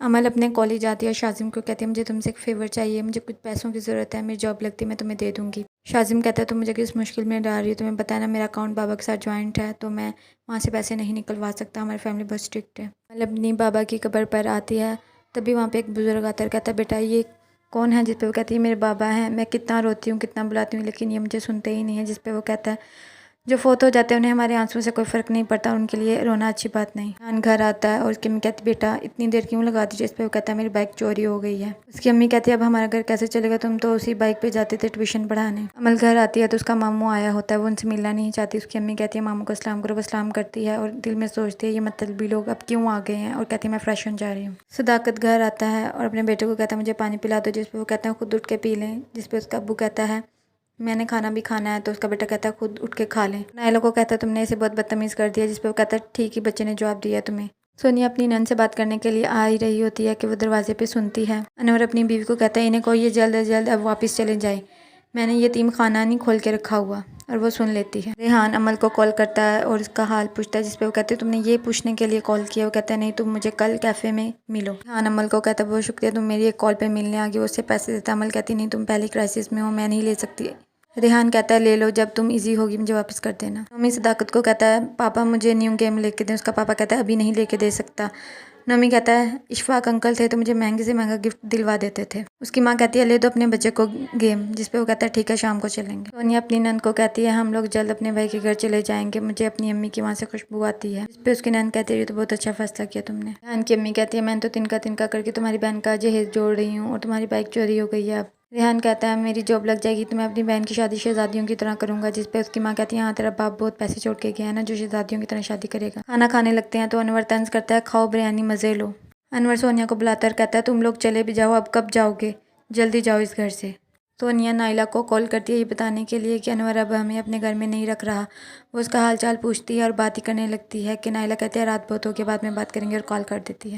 अमल अपने कॉलेज जाती है और शाजिम को कहती है मुझे तुमसे एक फ़ेवर चाहिए, मुझे कुछ पैसों की ज़रूरत है, मेरी जॉब लगती है मैं तुम्हें दे दूँगी। शाजिम कहता है तुम मुझे किस मुश्किल में डाल रही हो, तुम्हें पता है ना मेरा अकाउंट बाबा के साथ जॉइंट है, तो मैं वहाँ से पैसे नहीं निकलवा सकता, हमारी फैमिली बहुत स्ट्रिक्ट है। अमल अपनी बाबा की कब्र पर आती है, तभी वहाँ पर एक बुज़ुर्ग आता है, कहता है बेटा ये कौन है, जिस पे वो कहती है मेरे बाबा हैं। मैं कितना रोती हूँ कितना बुलाती हूँ लेकिन ये मुझे सुनते ही नहीं है। जिस पे वो कहता है जो फोत हो जाते हैं उन्हें हमारे आंसू से कोई फ़र्क नहीं पड़ता, उनके लिए रोना अच्छी बात नहीं। खान घर आता है और उसकी अम्मी कहती बेटा इतनी देर क्यों लगा दी। जिस पे वो कहता है मेरी बाइक चोरी हो गई है। उसकी अम्मी कहती है अब हमारा घर कैसे चलेगा, तुम तो उसी बाइक पे जाते थे ट्यूशन पढ़ाने। अमल घर आती है तो उसका मामू आया होता है, वो उनसे मिलना नहीं चाहती। उसकी अम्मी कहती है मामू को सलाम करो, वो सलाम करती है और दिल में सोचती है ये मतलबी लोग अब क्यों आ गए हैं, और कहती है मैं फ्रेश होने जा रही हूँ। सदाकत घर आता है और अपने बेटे को कहता है मुझे पानी पिला दो। जिस पे वो कहता है खुद उठ के पी लें। जिस पे उसका अब्बू कहता है मैंने खाना भी खाना है, तो उसका बेटा कहता है खुद उठ के खा लें। नायला को कहता है तुमने इसे बहुत बदतमीज़ कर दिया। जिस पे वो कहता है ठीक ही बच्चे ने जवाब दिया तुम्हें। सोनिया अपनी नन से बात करने के लिए आ ही रही होती है कि वो दरवाजे पे सुनती है। अनवर अपनी बीवी को कहता है इन्हें को ये जल्द अज जल्द अब वापस चले जाए, मैंने ये यतीम खाना नहीं खोल के रखा हुआ। और वो सुन लेती है। रेहान अमल को कॉल करता है और उसका हाल पूछता है। जिस पे वो कहते हैं तुमने ये पूछने के लिए कॉल किया। वो कहता है नहीं तुम मुझे कल कैफ़े में मिलो। रेहान अमल को कहता है बहुत शुक्रिया तुम मेरी एक कॉल पे मिलने आ गई। उससे पैसे देता। अमल कहती नहीं तुम पहले क्राइसिस में हो, मैं नहीं ले सकती। रेहान कहता है ले लो, जब तुम इजी होगी मुझे वापस कर देना। नोमी सदाकत को कहता है पापा मुझे न्यू गेम लेके दें। उसका पापा कहता है अभी नहीं लेके दे सकता। नोमी कहता है इशफाक अंकल थे तो मुझे महंगे से महंगा गिफ्ट दिलवा देते थे। उसकी माँ कहती है ले दो अपने बच्चे को गेम। जिस पे वो कहता है ठीक है शाम को चलेंगे। सोनिया अपनी नंद को कहती है हम लोग जल्द अपने भाई के घर चले जाएंगे, मुझे अपनी अम्मी की वहाँ से खुशबू आती है। जिस पे उसकी नंद कहती है ये तो बहुत अच्छा फैसला किया तुमने। रेहान की अम्मी कहती है मैंने तो तिनका तिनका करके तुम्हारी बहन का जहेज जोड़ रही हूँ और तुम्हारी बाइक चोरी हो गई है अब। रेहान कहता है मेरी जॉब लग जाएगी तो मैं अपनी बहन की शादी शहजादियों की तरह करूंगा। जिस पे उसकी माँ कहती है हाँ तेरा बाप बहुत पैसे छोड़ के गया है ना जो शहजादियों की तरह शादी करेगा। खाना खाने लगते हैं तो अनवर तंज करता है खाओ बिरयानी मज़े लो। अनवर सोनिया को बुलाता कहता है तुम लोग चले भी जाओ, अब कब जाओगे, जल्दी जाओ इस घर से। सोनिया नाइला को कॉल करती है ये बताने के लिए कि अनवर अब हमें अपने घर में नहीं रख रहा। वो उसका हाल चाल पूछती है और बात ही करने लगती है कि नाइला कहती है रात बहुत हो गई बाद में बात करेंगे और कॉल कर देती है।